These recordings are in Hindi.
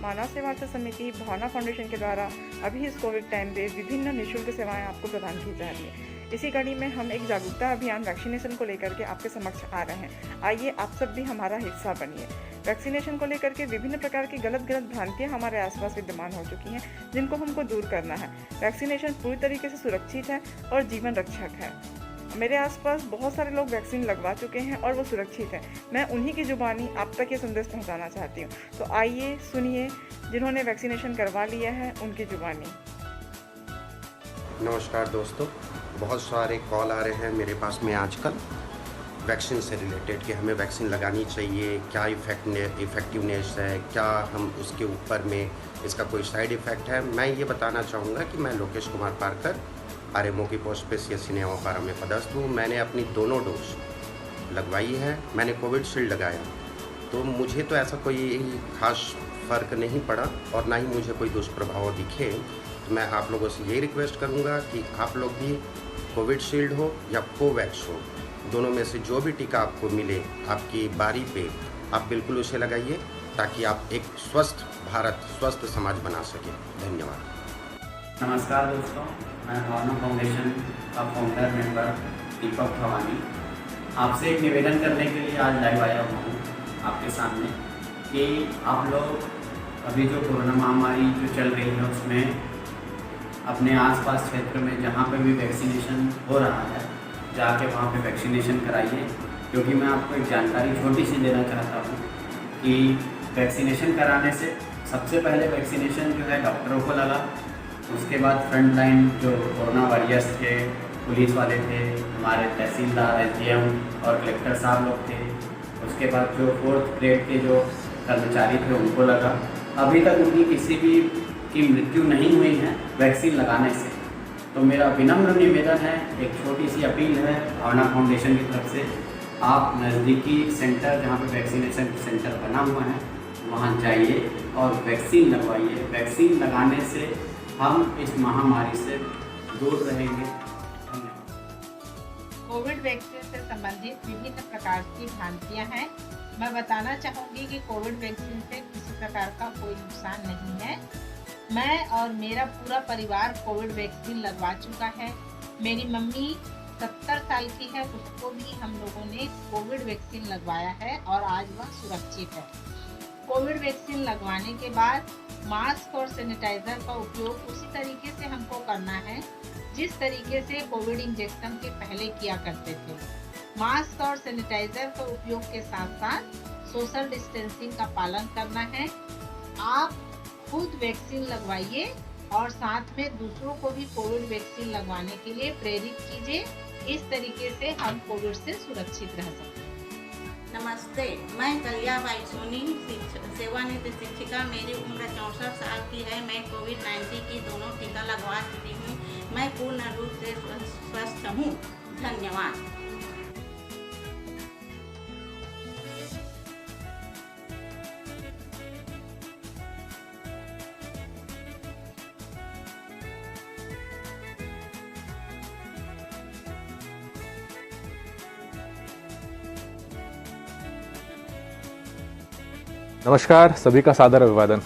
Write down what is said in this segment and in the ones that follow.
मानव सेवार्थ समिति भावना फाउंडेशन के द्वारा अभी इस कोविड टाइम पे विभिन्न निःशुल्क सेवाएं आपको प्रदान की जा रही है। इसी कड़ी में हम एक जागरूकता अभियान वैक्सीनेशन को लेकर के आपके समक्ष आ रहे हैं। आइए आप सब भी हमारा हिस्सा बनिए। वैक्सीनेशन को लेकर के विभिन्न प्रकार की गलत भ्रांतियां हमारे आसपास विद्यमान हो चुकी हैं, जिनको हमको दूर करना है। वैक्सीनेशन पूरी तरीके से सुरक्षित है और जीवन रक्षक है। मेरे आसपास बहुत सारे लोग वैक्सीन लगवा चुके हैं और वो सुरक्षित हैं। मैं उन्हीं की जुबानी आप तक ये संदेश पहुंचाना चाहती हूँ। तो आइए सुनिए जिन्होंने वैक्सीनेशन करवा लिया है उनकी जुबानी। नमस्कार दोस्तों, बहुत सारे कॉल आ रहे हैं मेरे पास में आजकल वैक्सीन से रिलेटेड कि हमें वैक्सीन लगानी चाहिए, क्या इफ़ेक्टिवनेस है, क्या हम उसके ऊपर में इसका कोई साइड इफ़ेक्ट है। मैं ये बताना चाहूँगा कि मैं लोकेश कुमार पारकर आरएमओ की पोस्ट पे सीएससी नेवापारा में पदस्थ हूँ। मैंने अपनी दोनों डोज लगवाई है। मैंने कोविड शील्ड लगाया, तो मुझे तो ऐसा कोई खास फ़र्क नहीं पड़ा और ना ही मुझे कोई दुष्प्रभाव दिखे। तो मैं आप लोगों से यही रिक्वेस्ट करूँगा कि आप लोग भी कोविड शील्ड हो या कोवैक्स हो, दोनों में से जो भी टीका आपको मिले आपकी बारी पे, आप बिल्कुल उसे लगाइए ताकि आप एक स्वस्थ भारत, स्वस्थ समाज बना सकें। धन्यवाद। नमस्कार दोस्तों, मैं भावना फाउंडेशन का फाउंडर मेंबर दीपक भवानी आपसे एक निवेदन करने के लिए आज लाइव आया हुआ हूँ आपके सामने कि आप लोग अभी जो कोरोना महामारी जो चल रही है उसमें अपने आसपास क्षेत्र में जहाँ पे भी वैक्सीनेशन हो रहा है जाके वहाँ पे वैक्सीनेशन कराइए। क्योंकि मैं आपको एक जानकारी छोटी सी देना चाहता हूँ कि वैक्सीनेशन कराने से सबसे पहले वैक्सीनेशन जो है डॉक्टरों को लगा, उसके बाद फ्रंट लाइन जो कोरोना वॉरियर्स थे, पुलिस वाले थे, हमारे तहसीलदार, एसडीएम और कलेक्टर साहब लोग थे, उसके बाद जो 4th ग्रेड के जो कर्मचारी थे उनको लगा। अभी तक उनकी किसी भी की मृत्यु नहीं हुई है वैक्सीन लगाने से। तो मेरा विनम्र निवेदन है, एक छोटी सी अपील है भावना फाउंडेशन की तरफ से, आप नज़दीकी सेंटर जहाँ पे वैक्सीनेशन सेंटर बना हुआ है वहाँ जाइए और वैक्सीन लगवाइए। वैक्सीन लगाने से हम इस महामारी से दूर रहेंगे। धन्यवाद। कोविड वैक्सीन से संबंधित विभिन्न प्रकार की भ्रांतियां हैं। मैं बताना चाहूँगी कि कोविड वैक्सीन से किसी प्रकार का कोई नुकसान नहीं है। मैं और मेरा पूरा परिवार कोविड वैक्सीन लगवा चुका है। मेरी मम्मी 70 साल की है, उसको भी हम लोगों ने कोविड वैक्सीन लगवाया है और आज वह सुरक्षित है। कोविड वैक्सीन लगवाने के बाद मास्क और सैनिटाइजर का उपयोग उसी तरीके से हमको करना है जिस तरीके से कोविड इंजेक्शन के पहले किया करते थे। मास्क और सैनिटाइजर का उपयोग के साथ साथ सोशल डिस्टेंसिंग का पालन करना है। आप खुद वैक्सीन लगवाइए और साथ में दूसरों को भी कोविड वैक्सीन लगवाने के लिए प्रेरित कीजिए। इस तरीके से हम कोविड से सुरक्षित रह सकते हैं। नमस्ते, मैं कलियाबाई सोनी, सेवानिवृत्त शिक्षिका। मेरी उम्र 64 साल की है। मैं कोविड-19 की दोनों टीका लगवा चुकी हूँ। मैं पूर्ण रूप से स्वस्थ हूँ। धन्यवाद। नमस्कार, सभी का सादर अभिवादन।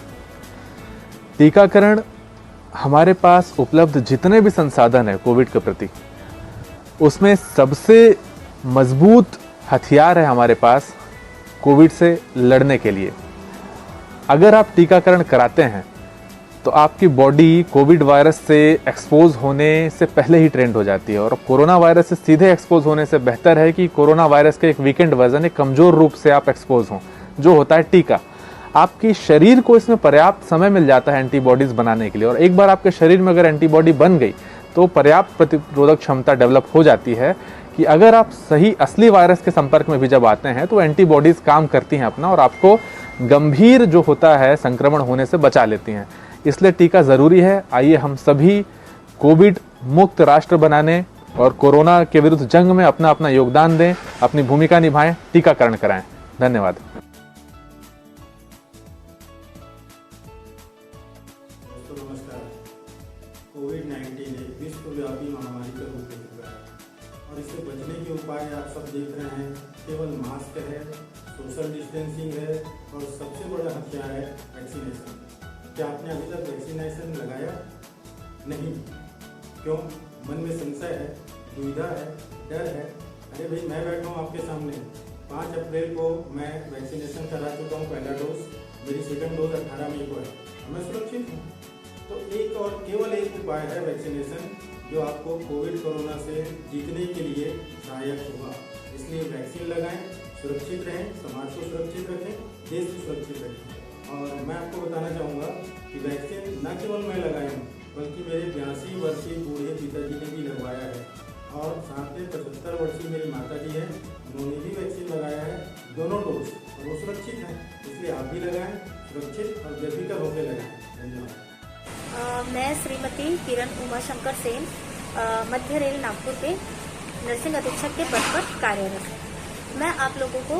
टीकाकरण हमारे पास उपलब्ध जितने भी संसाधन है कोविड के प्रति, उसमें सबसे मजबूत हथियार है हमारे पास कोविड से लड़ने के लिए। अगर आप टीकाकरण कराते हैं तो आपकी बॉडी कोविड वायरस से एक्सपोज होने से पहले ही ट्रेंड हो जाती है। और कोरोना वायरस से सीधे एक्सपोज होने से बेहतर है कि कोरोना वायरस के एक वीकेंड वर्जन, एक कमजोर रूप से आप एक्सपोज हों, जो होता है टीका। आपकी शरीर को इसमें पर्याप्त समय मिल जाता है एंटीबॉडीज बनाने के लिए, और एक बार आपके शरीर में अगर एंटीबॉडी बन गई तो पर्याप्त प्रतिरोधक क्षमता डेवलप हो जाती है कि अगर आप सही असली वायरस के संपर्क में भी जब आते हैं तो एंटीबॉडीज काम करती हैं अपना और आपको गंभीर जो होता है संक्रमण होने से बचा लेती हैं। इसलिए टीका ज़रूरी है। आइए हम सभी कोविड मुक्त राष्ट्र बनाने और कोरोना के विरुद्ध जंग में अपना अपना योगदान दें, अपनी भूमिका निभाएं, टीकाकरण कराएं। धन्यवाद। दोस्तों नमस्कार। कोविड-19 एक विश्वव्यापी महामारी का रूप ले चुका है और इससे बचने के उपाय आप सब देख रहे हैं। केवल मास्क है, सोशल डिस्टेंसिंग है और सबसे बड़ा हथियार है वैक्सीनेशन। क्या आपने अभी तक वैक्सीनेशन लगाया? नहीं। क्यों? मन में संशय है, दुविधा है, डर है। अरे भाई, मैं बैठा हूँ आपके सामने। 5 अप्रैल को मैं वैक्सीनेशन करा चुका हूँ, पहला डोज। मेरी सेकंड डोज 18 मई को है। मैं सुरक्षित हूँ। तो एक और केवल एक उपाय है वैक्सीनेशन, जो आपको कोविड कोरोना से जीतने के लिए सहायक होगा। इसलिए वैक्सीन लगाएं, सुरक्षित रहें, समाज को सुरक्षित रखें, देश को सुरक्षित रखें। और मैं आपको बताना चाहूँगा कि वैक्सीन न केवल मैं लगाया हूँ, बल्कि मेरे 82 वर्षीय बूढ़े पिताजी ने भी लगवाया है, और साथ में 75 वर्षीय मेरी माता जी हैं, उन्होंने भी वैक्सीन लगाया है, दोनों डोज, और वो सुरक्षित हैं। इसलिए आप भी लगाएं, सुरक्षित और बेफिक्र होकर लगाएं। धन्यवाद। मैं श्रीमती किरण उमाशंकर सेन, मध्य रेल नागपुर पे नर्सिंग अधीक्षक के पद पर कार्यरत है। मैं आप लोगों को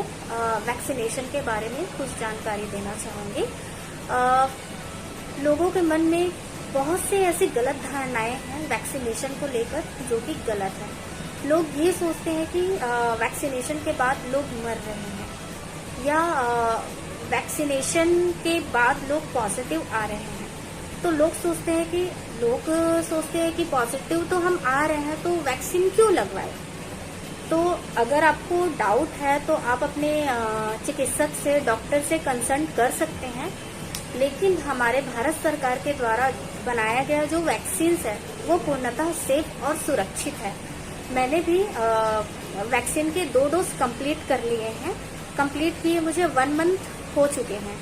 वैक्सीनेशन के बारे में कुछ जानकारी देना चाहूँगी। लोगों के मन में बहुत से ऐसी गलत धारणाएं हैं वैक्सीनेशन को लेकर, जो कि गलत है। लोग ये सोचते हैं कि वैक्सीनेशन के बाद लोग मर रहे हैं, या वैक्सीनेशन के बाद लोग पॉजिटिव आ रहे हैं। तो लोग सोचते हैं कि पॉजिटिव तो हम आ रहे हैं, तो वैक्सीन क्यों लगवाए। तो अगर आपको डाउट है तो आप अपने चिकित्सक से, डॉक्टर से कंसल्ट कर सकते हैं। लेकिन हमारे भारत सरकार के द्वारा बनाया गया जो वैक्सीन्स है, वो पूर्णतः सेफ और सुरक्षित है। मैंने भी वैक्सीन के 2 डोज कंप्लीट कर लिए हैं। कंप्लीट किए मुझे 1 मंथ हो चुके हैं,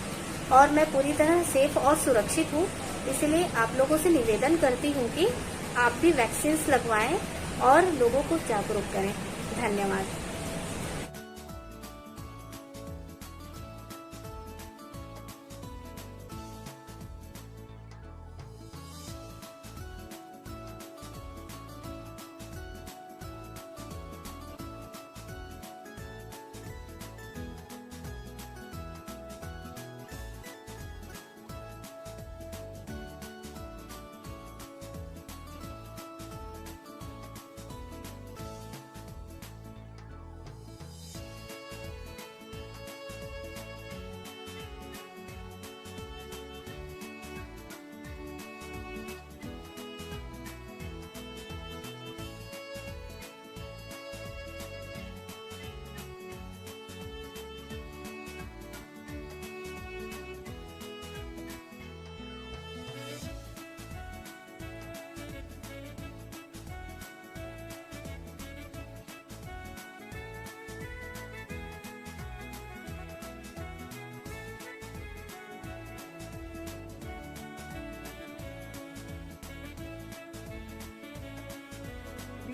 और मैं पूरी तरह सेफ और सुरक्षित हूँ। इसलिए आप लोगों से निवेदन करती हूँ कि आप भी वैक्सीन्स लगवाएं और लोगों को जागरूक करें। धन्यवाद।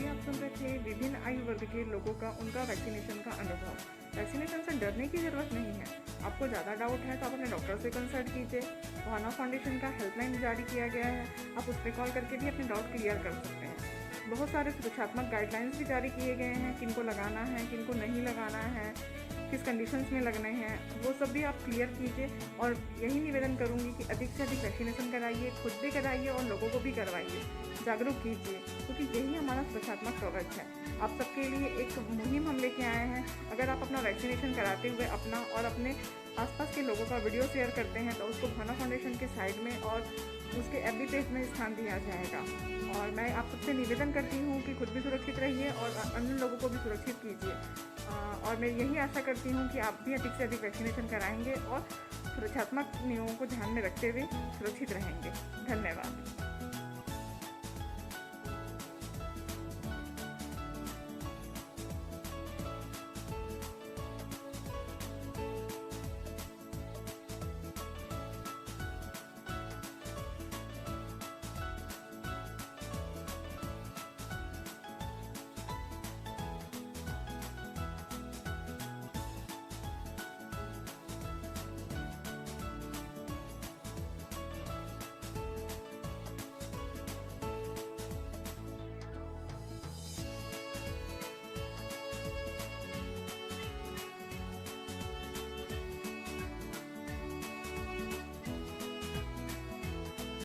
आप सुन रहे थे विभिन्न आयु वर्ग के लोगों का उनका वैक्सीनेशन का अनुभव। वैक्सीनेशन से डरने की ज़रूरत नहीं है। आपको ज़्यादा डाउट है तो आप अपने डॉक्टर से कंसल्ट कीजिए। भावना फाउंडेशन का हेल्पलाइन जारी किया गया है, आप उस पर कॉल करके भी अपने डाउट क्लियर कर सकते हैं। बहुत सारे सुरक्षात्मक गाइडलाइंस भी जारी किए गए हैं, किनको लगाना है, किनको नहीं लगाना है, किस कंडीशंस में लगने हैं, वो सब भी आप क्लियर कीजिए। और यही निवेदन करूंगी कि अधिक से अधिक वैक्सीनेशन कराइए, खुद भी कराइए और लोगों को भी करवाइए, जागरूक कीजिए, क्योंकि यही हमारा सुरक्षात्मक कवच है। आप सबके लिए एक मुहिम हम लेके आए हैं। अगर आप अपना वैक्सीनेशन कराते हुए अपना और अपने आसपास के लोगों का वीडियो शेयर करते हैं तो उसको भावना फाउंडेशन के साइड में और उसके FB पेज में स्थान दिया जाएगा। और मैं आप सबसे निवेदन करती हूँ कि खुद भी सुरक्षित रहिए और अन्य लोगों को भी सुरक्षित कीजिए। और मैं यही आशा करती हूँ कि आप भी अधिक से अधिक वैक्सीनेशन कराएंगे और सुरक्षात्मक नियमों को ध्यान में रखते हुए सुरक्षित रहेंगे। धन्यवाद।